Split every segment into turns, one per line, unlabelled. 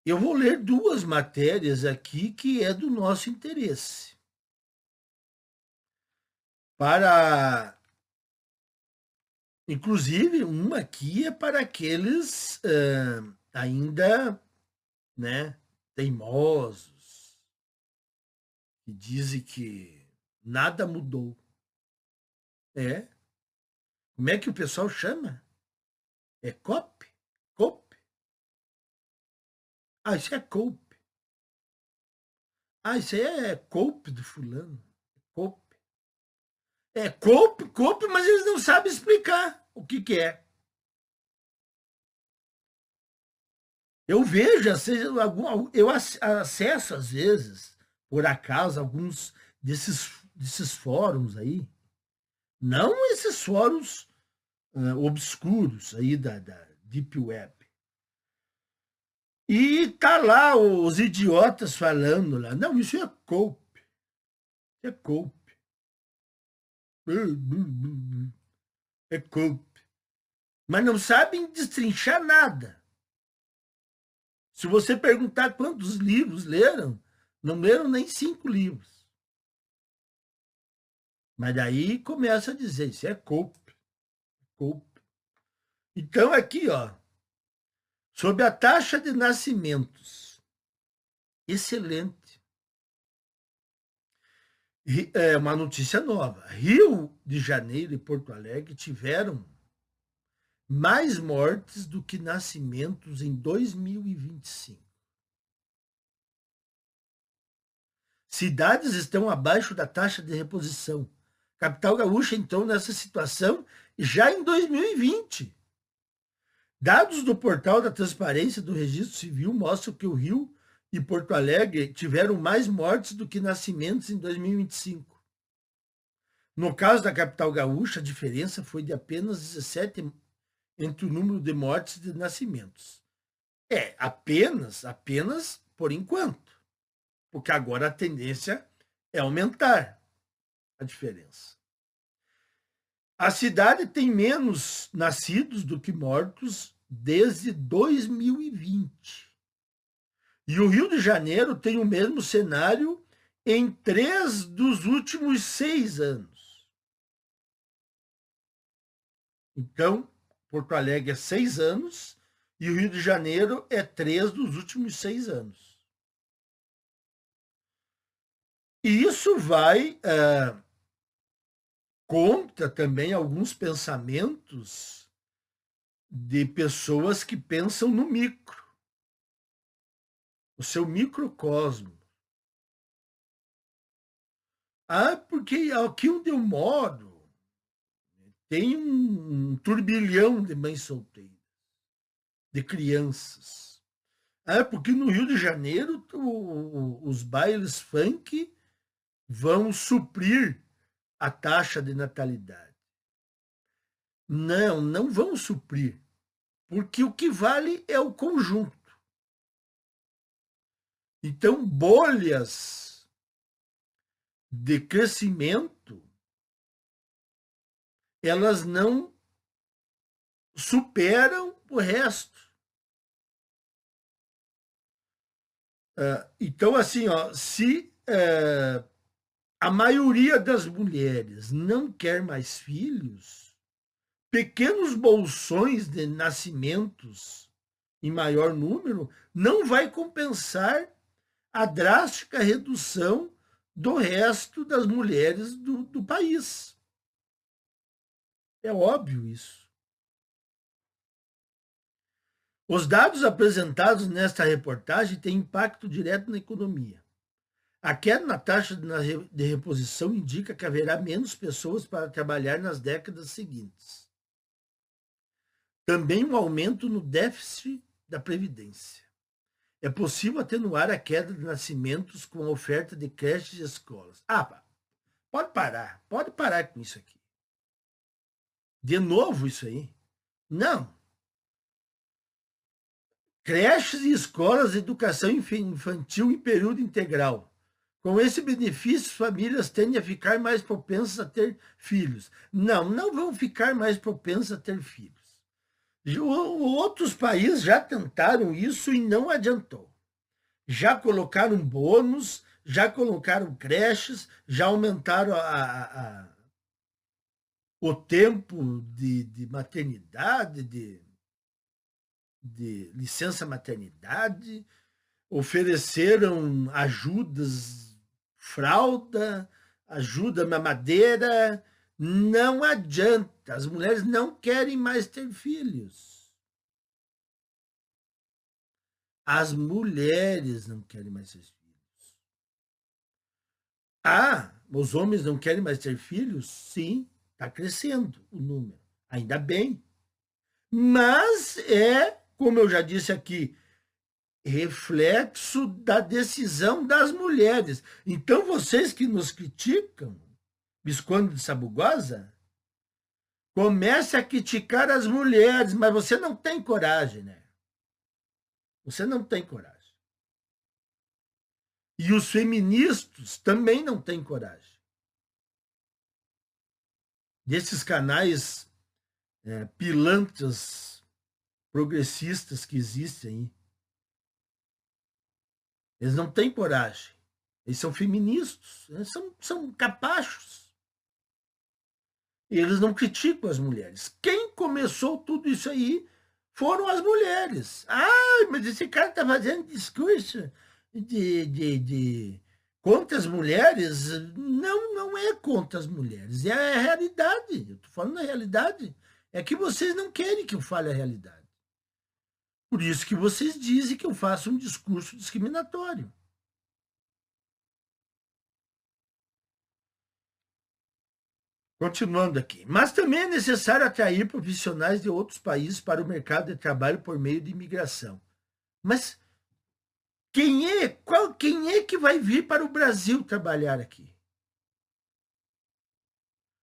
Eu vou ler 2 matérias aqui que é do nosso interesse. Para inclusive, uma aqui é para aqueles, ainda, né, teimosos, que dizem que nada mudou. É. Como é que o pessoal chama? É COP? COP? Ah, isso é COPE. Ah, isso aí é COPE do fulano. COPE. É COPE, COPE, mas eles não sabem explicar o que que é. Eu vejo, às vezes, eu acesso, às vezes, por acaso, alguns desses fóruns aí, não esses fóruns obscuros aí da Deep Web. E tá lá os idiotas falando lá, não, isso é cope, é cope, é cope. Mas não sabem destrinchar nada. Se você perguntar quantos livros leram, não leram nem 5 livros. Mas daí começa a dizer, isso é cope, cope. Então aqui, ó, sobre a taxa de nascimentos, excelente. É uma notícia nova. Rio de Janeiro e Porto Alegre tiveram mais mortes do que nascimentos em 2025. Cidades estão abaixo da taxa de reposição. Capital Gaúcha entrou nessa situação já em 2020. Dados do portal da Transparência do Registro Civil mostram que o Rio e Porto Alegre tiveram mais mortes do que nascimentos em 2025. No caso da capital gaúcha, a diferença foi de apenas 17 entre o número de mortes e de nascimentos. É, apenas por enquanto. Porque agora a tendência é aumentar a diferença. A cidade tem menos nascidos do que mortos desde 2020. E o Rio de Janeiro tem o mesmo cenário em 3 dos últimos 6 anos. Então, Porto Alegre é 6 anos e o Rio de Janeiro é 3 dos últimos 6 anos. E isso vai contra também alguns pensamentos de pessoas que pensam no micro, o seu microcosmo. Ah, porque aqui onde eu moro tem um turbilhão de mães solteiras, de crianças. Ah, porque no Rio de Janeiro os bailes funk vão suprir a taxa de natalidade. Não, não vão suprir, porque o que vale é o conjunto. Então, bolhas de crescimento, elas não superam o resto. Então, assim, ó, se a maioria das mulheres não quer mais filhos, pequenos bolsões de nascimentos em maior número não vai compensar a drástica redução do resto das mulheres do país. É óbvio isso. Os dados apresentados nesta reportagem têm impacto direto na economia. A queda na taxa de reposição indica que haverá menos pessoas para trabalhar nas décadas seguintes. Também um aumento no déficit da Previdência. É possível atenuar a queda de nascimentos com a oferta de creches e escolas. Ah, pode parar com isso aqui. De novo isso aí? Não. Creches e escolas de educação infantil em período integral. Com esse benefício, famílias tendem a ficar mais propensas a ter filhos. Não, não vão ficar mais propensas a ter filhos. Outros países já tentaram isso e não adiantou. já colocaram bônus, já colocaram creches, já aumentaram o tempo de maternidade, de licença maternidade, ofereceram ajudas, fralda, ajuda mamadeira. Não adianta, as mulheres não querem mais ter filhos. As mulheres não querem mais ter filhos. Ah, os homens não querem mais ter filhos? Sim, está crescendo o número. Ainda bem. Mas como eu já disse aqui, reflexo da decisão das mulheres. Então, vocês que nos criticam, Visconde de Sabugosa, comece a criticar as mulheres, mas você não tem coragem, né? Você não tem coragem. E os feministas também não têm coragem. Desses canais pilantras progressistas que existem aí. Eles não têm coragem. Eles são feministas, eles são capachos. E eles não criticam as mulheres. Quem começou tudo isso aí foram as mulheres. Ah, mas esse cara está fazendo discurso contra as mulheres. Não, não é contra as mulheres. É a realidade. Eu estou falando a realidade. É que vocês não querem que eu fale a realidade. Por isso que vocês dizem que eu faço um discurso discriminatório. Continuando aqui. Mas também é necessário atrair profissionais de outros países para o mercado de trabalho por meio de imigração. Mas quem é que vai vir para o Brasil trabalhar aqui?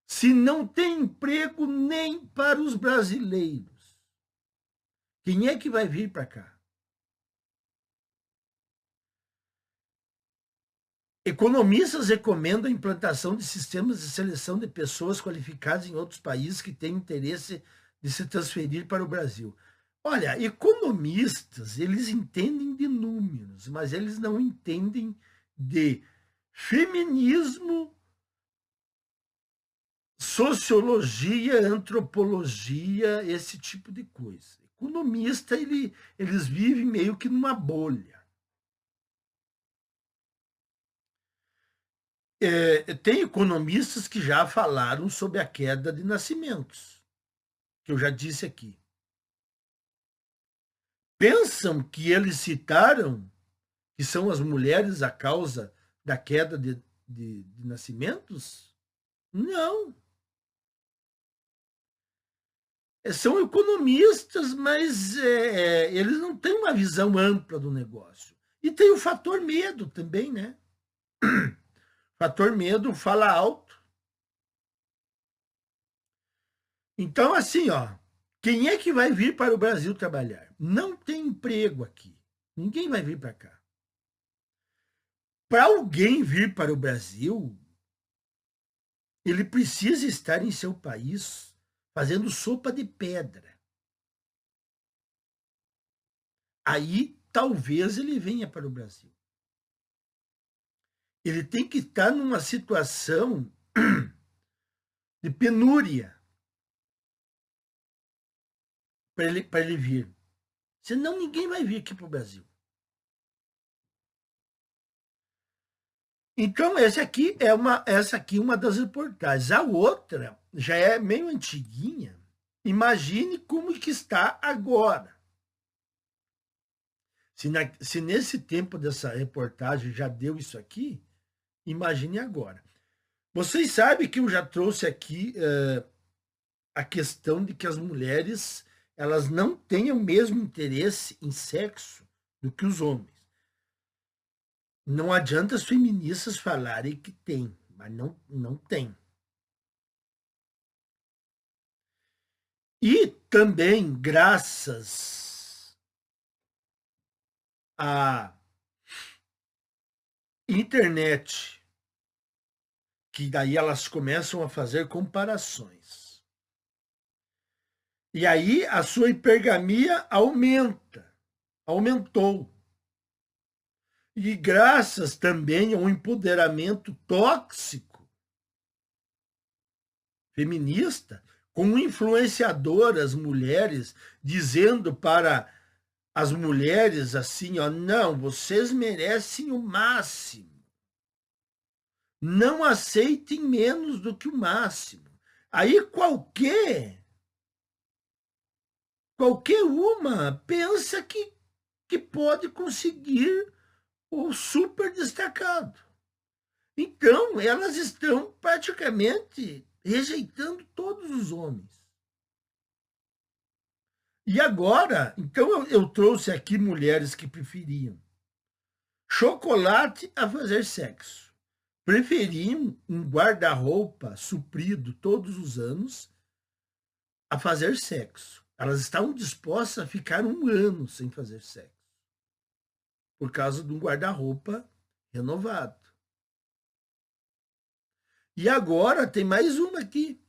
Se não tem emprego nem para os brasileiros. Quem é que vai vir para cá? Economistas recomendam a implantação de sistemas de seleção de pessoas qualificadas em outros países que têm interesse de se transferir para o Brasil. Olha, economistas, eles entendem de números, mas eles não entendem de feminismo, sociologia, antropologia, esse tipo de coisa. Economista, eles vivem meio que numa bolha. Tem economistas que já falaram sobre a queda de nascimentos, que eu já disse aqui. Pensam que eles citaram que são as mulheres a causa da queda de nascimentos? Não. São economistas, mas eles não têm uma visão ampla do negócio. E tem o fator medo também, né? Fator medo fala alto. Então, assim, quem é que vai vir para o Brasil trabalhar? Não tem emprego aqui. Ninguém vai vir para cá. Para alguém vir para o Brasil, ele precisa estar em seu país fazendo sopa de pedra. Aí, talvez ele venha para o Brasil. Ele tem que estar numa situação de penúria para ele vir. Senão ninguém vai vir aqui para o Brasil. Então, essa aqui é uma das reportagens. A outra já é meio antiguinha. Imagine como que está agora. Se nesse tempo dessa reportagem já deu isso aqui, imagine agora. Vocês sabem que eu já trouxe aqui a questão de que as mulheres elas não têm o mesmo interesse em sexo do que os homens. Não adianta as feministas falarem que tem, mas não tem. E também, graças à internet, que daí elas começam a fazer comparações. E aí a sua hipergamia aumentou. E graças também a um empoderamento tóxico feminista, com influenciadoras mulheres dizendo para as mulheres assim, ó, não, vocês merecem o máximo. Não aceitem menos do que o máximo. Aí qualquer uma pensa que pode conseguir o super destacado. Então, elas estão praticamente rejeitando todos os homens. E agora, então eu trouxe aqui mulheres que preferiam chocolate a fazer sexo. Preferiam um guarda-roupa suprido todos os anos a fazer sexo. Elas estavam dispostas a ficar um ano sem fazer sexo. Por causa de um guarda-roupa renovado. E agora tem mais uma aqui.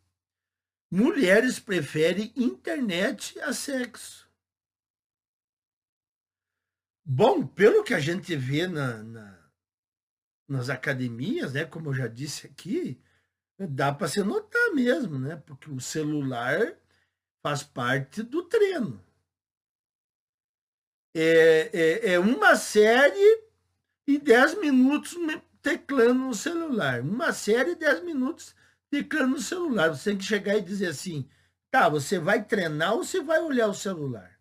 Mulheres preferem internet a sexo. Bom, pelo que a gente vê nas academias, né, como eu já disse aqui, dá para se notar mesmo, né? Porque o celular faz parte do treino. É uma série e 10 minutos teclando no celular. Uma série e 10 minutos teclando no celular. Você tem que chegar e dizer assim, tá, você vai treinar ou você vai olhar o celular?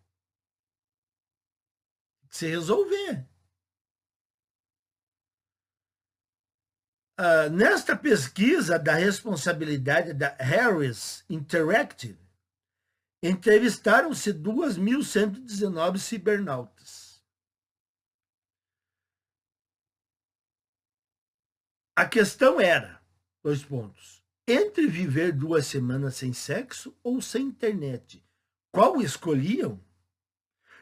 Se resolver. Nesta pesquisa da responsabilidade da Harris Interactive, entrevistaram-se 2.119 cibernautas. A questão era, 2 pontos, entre viver 2 semanas sem sexo ou sem internet, qual escolhiam?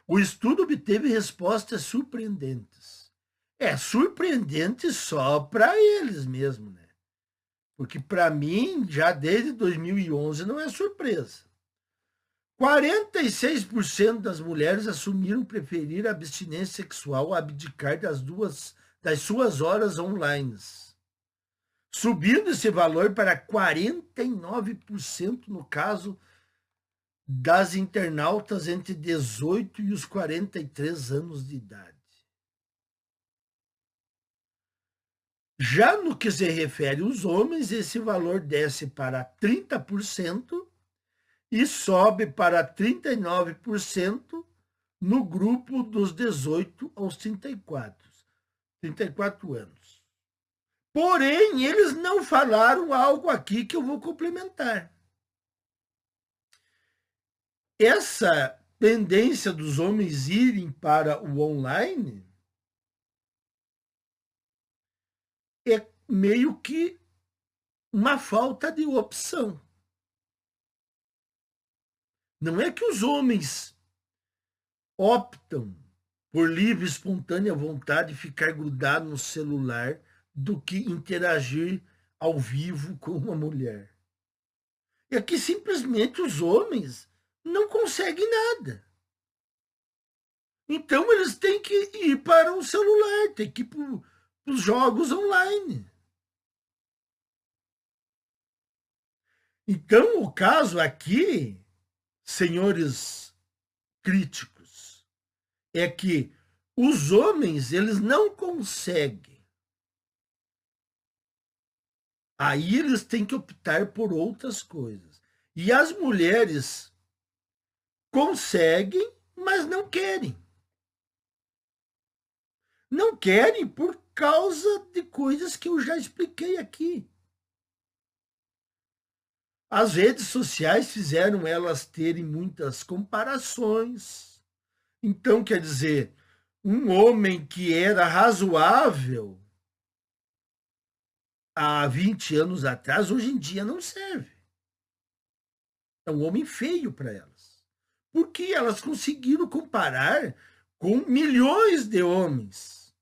O estudo obteve respostas surpreendentes. É surpreendente só para eles mesmo, né? Porque para mim, já desde 2011, não é surpresa. 46% das mulheres assumiram preferir a abstinência sexual a abdicar das suas horas online, subindo esse valor para 49% no caso das internautas entre 18 e os 43 anos de idade. Já no que se refere aos homens, esse valor desce para 30% e sobe para 39% no grupo dos 18 aos 34 anos. Porém, eles não falaram algo aqui que eu vou complementar. Essa tendência dos homens irem para o online é meio que uma falta de opção. Não é que os homens optam por livre e espontânea vontade de ficar grudado no celular do que interagir ao vivo com uma mulher. É que simplesmente os homens não conseguem nada. Então eles têm que ir para o celular, têm que ir para os jogos online. Então o caso aqui, senhores críticos, é que os homens, eles não conseguem. Aí eles têm que optar por outras coisas. E as mulheres conseguem, mas não querem. Não querem por causa de coisas que eu já expliquei aqui. As redes sociais fizeram elas terem muitas comparações. Então, quer dizer, um homem que era razoável há 20 anos atrás, hoje em dia não serve. É um homem feio para elas. Porque elas conseguiram comparar com milhões de homens.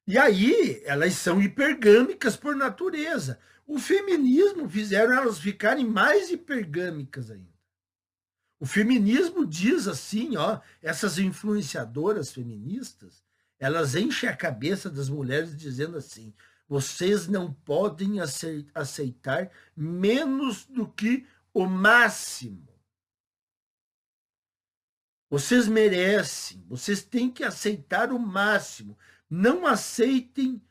E aí, elas são hipergâmicas por natureza. O feminismo fizeram elas ficarem mais hipergâmicas ainda. O feminismo diz assim, ó, essas influenciadoras feministas, elas enchem a cabeça das mulheres dizendo assim: vocês não podem aceitar menos do que o máximo. Vocês merecem, vocês têm que aceitar o máximo. Não aceitem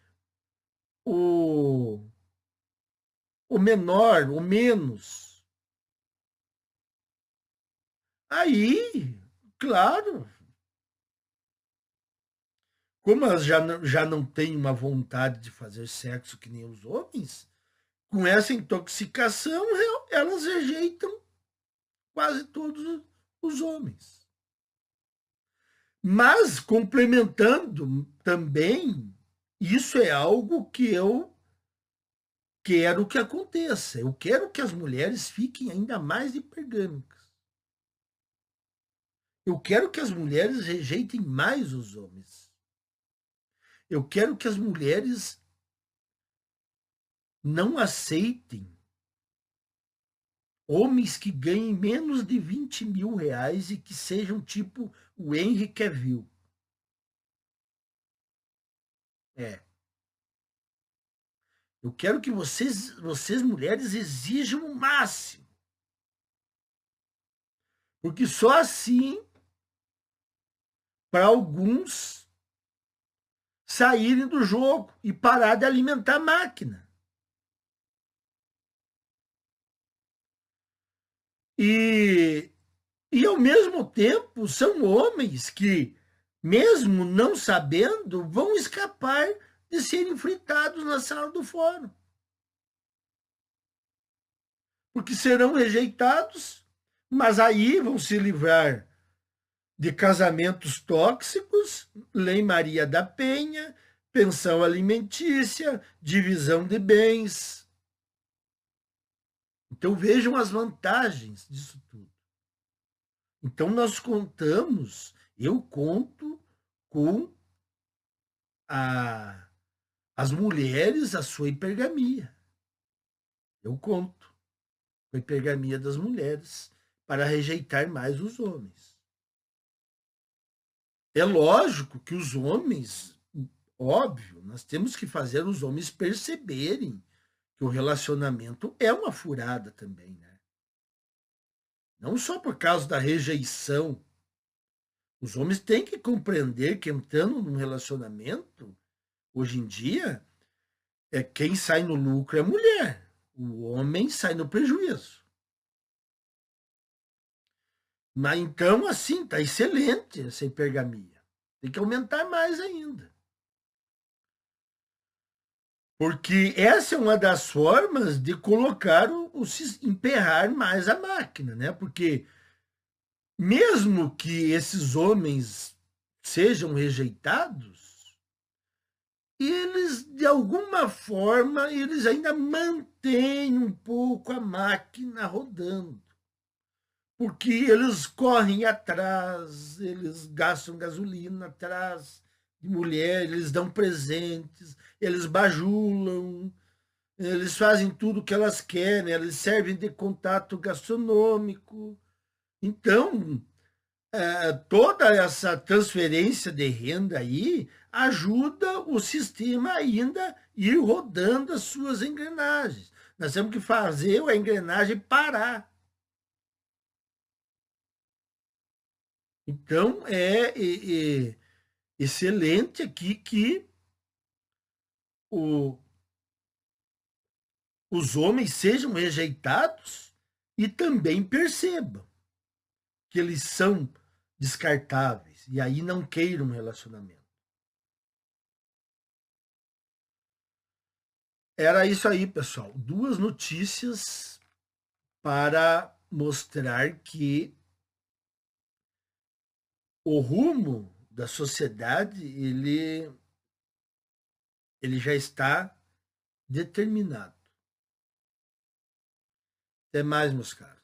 o, o menor, o menos. Aí, claro, como elas já não têm uma vontade de fazer sexo que nem os homens, com essa intoxicação, elas rejeitam quase todos os homens. Mas, complementando também, isso é algo que eu quero que aconteça. Eu quero que as mulheres fiquem ainda mais hipergâmicas. Eu quero que as mulheres rejeitem mais os homens. Eu quero que as mulheres não aceitem homens que ganhem menos de 20 mil reais e que sejam tipo o Henry Cavill. É. Eu quero que vocês mulheres exijam o máximo. Porque só assim, para alguns saírem do jogo e parar de alimentar a máquina. E ao mesmo tempo, são homens que, mesmo não sabendo, vão escapar de serem fritados na sala do fórum. Porque serão rejeitados, mas aí vão se livrar de casamentos tóxicos, Lei Maria da Penha, pensão alimentícia, divisão de bens. Então vejam as vantagens disso tudo. Então nós contamos, eu conto com as mulheres a sua hipergamia. Eu conto com a hipergamia das mulheres para rejeitar mais os homens. É lógico que os homens, óbvio, nós temos que fazer os homens perceberem que o relacionamento é uma furada também, né? Não só por causa da rejeição. Os homens têm que compreender que entrando num relacionamento, hoje em dia, quem sai no lucro é a mulher. O homem sai no prejuízo. Mas então, assim, tá excelente essa hipergamia. Tem que aumentar mais ainda. Porque essa é uma das formas de colocar emperrar mais a máquina, né? Porque mesmo que esses homens sejam rejeitados, eles, de alguma forma, eles ainda mantêm um pouco a máquina rodando. Porque eles correm atrás, eles gastam gasolina atrás de mulher, eles dão presentes, eles bajulam, eles fazem tudo o que elas querem, eles servem de contato gastronômico. Então, toda essa transferência de renda aí ajuda o sistema ainda a ir rodando as suas engrenagens. Nós temos que fazer a engrenagem parar. Então, é excelente aqui que o, os homens sejam rejeitados e também percebam que eles são descartáveis e aí não queiram um relacionamento. Era isso aí, pessoal. Duas notícias para mostrar que o rumo da sociedade ele já está determinado. Até mais, meus caros.